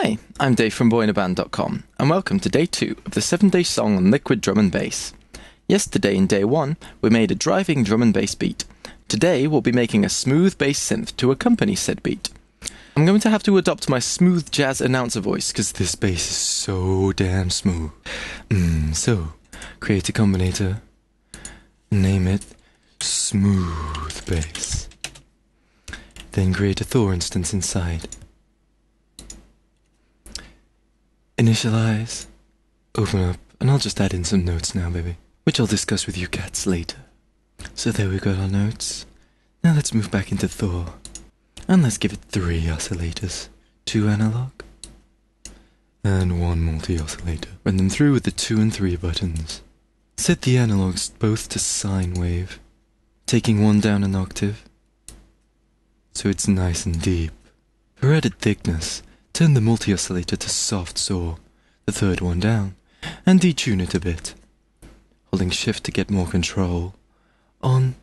Hi, I'm Dave from boyinaband.com, and welcome to day 2 of the 7-day song on liquid drum and bass. Yesterday in day 1, we made a driving drum and bass beat. Today we'll be making a smooth bass synth to accompany said beat. I'm going to have to adopt my smooth jazz announcer voice because this bass is so damn smooth. So, create a combinator, name it Smooth Bass. Then create a Thor instance inside. Initialize, open up, and I'll just add in some notes now, baby, which I'll discuss with you cats later. So there we got our notes. Now let's move back into Thor. And let's give it 3 oscillators, 2 analog, and 1 multi-oscillator. Run them through with the 2 and 3 buttons. Set the analogs both to sine wave, taking one down an octave, so it's nice and deep. For added thickness, turn the multi-oscillator to soft saw, the third one down, and detune it a bit, holding shift to get more control on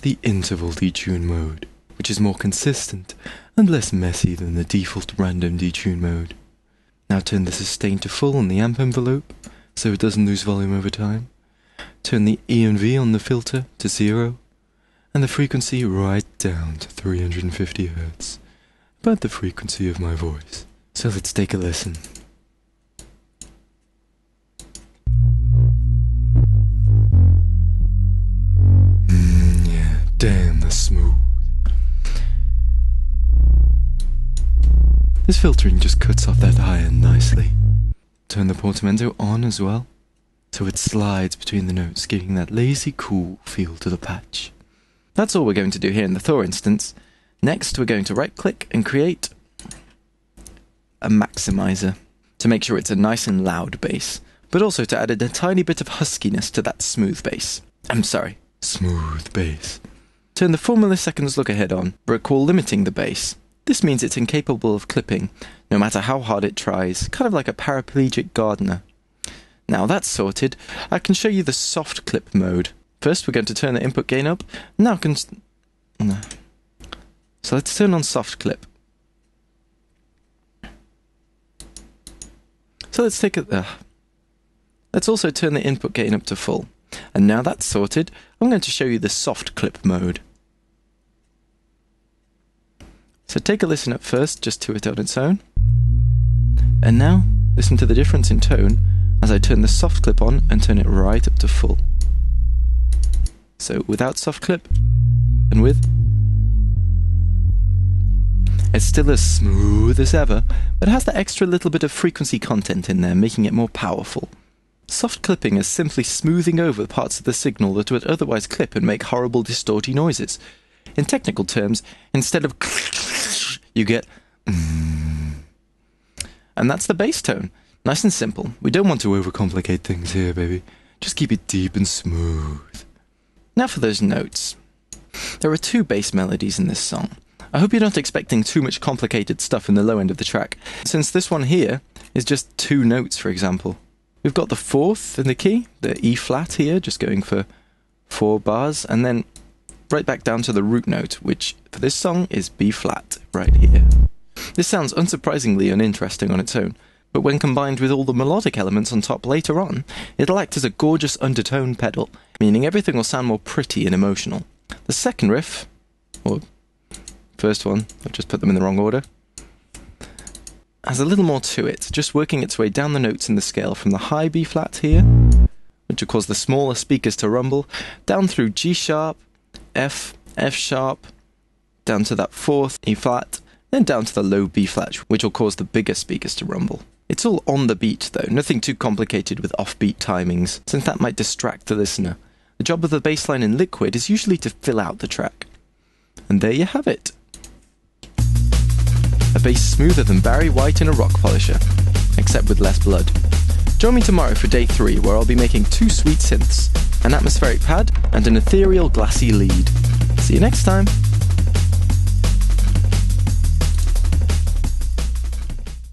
the interval detune mode, which is more consistent and less messy than the default random detune mode. Now turn the sustain to full on the amp envelope, so it doesn't lose volume over time. Turn the E and V on the filter to 0, and the frequency right down to 350 Hz. About the frequency of my voice. So let's take a listen. Yeah, damn, that's smooth. This filtering just cuts off that high end nicely. Turn the portamento on as well, so it slides between the notes, giving that lazy cool feel to the patch. That's all we're going to do here in the Thor instance. Next, we're going to right-click and create a maximizer to make sure it's a nice and loud bass, but also to add a tiny bit of huskiness to that smooth bass. Smooth bass. Turn the 4 milliseconds look ahead on, but while limiting the bass. This means it's incapable of clipping, no matter how hard it tries, kind of like a paraplegic gardener. Now that's sorted, I can show you the soft clip mode. First, we're going to turn the input gain up. So let's turn on soft clip. So let's also turn the input gain up to full. And now that's sorted, I'm going to show you the soft clip mode. So take a listen at first, just to it on its own. And now, listen to the difference in tone as I turn the soft clip on and turn it right up to full. So without soft clip, and with. It's still as smooth as ever, but it has that extra little bit of frequency content in there, making it more powerful. Soft clipping is simply smoothing over the parts of the signal that would otherwise clip and make horrible distorty noises. In technical terms, instead of you get and that's the bass tone. Nice and simple. We don't want to overcomplicate things here, baby. Just keep it deep and smooth. Now for those notes. There are 2 bass melodies in this song. I hope you're not expecting too much complicated stuff in the low end of the track, since this one here is just 2 notes, for example. We've got the 4th in the key, the E flat here, just going for 4 bars, and then right back down to the root note, which for this song is B flat, right here. This sounds unsurprisingly uninteresting on its own, but when combined with all the melodic elements on top later on, it'll act as a gorgeous undertone pedal, meaning everything will sound more pretty and emotional. The second riff, or first one, I've just put them in the wrong order, has a little more to it, just working its way down the notes in the scale from the high B flat here, which will cause the smaller speakers to rumble, down through G sharp, F, F sharp, down to that 4th E flat, then down to the low B flat, which will cause the bigger speakers to rumble. It's all on the beat though, nothing too complicated with offbeat timings, since that might distract the listener. The job of the bass line in Liquid is usually to fill out the track. And there you have it. A bass smoother than Barry White in a rock polisher, except with less blood. Join me tomorrow for day 3, where I'll be making 2 sweet synths, an atmospheric pad and an ethereal glassy lead. See you next time!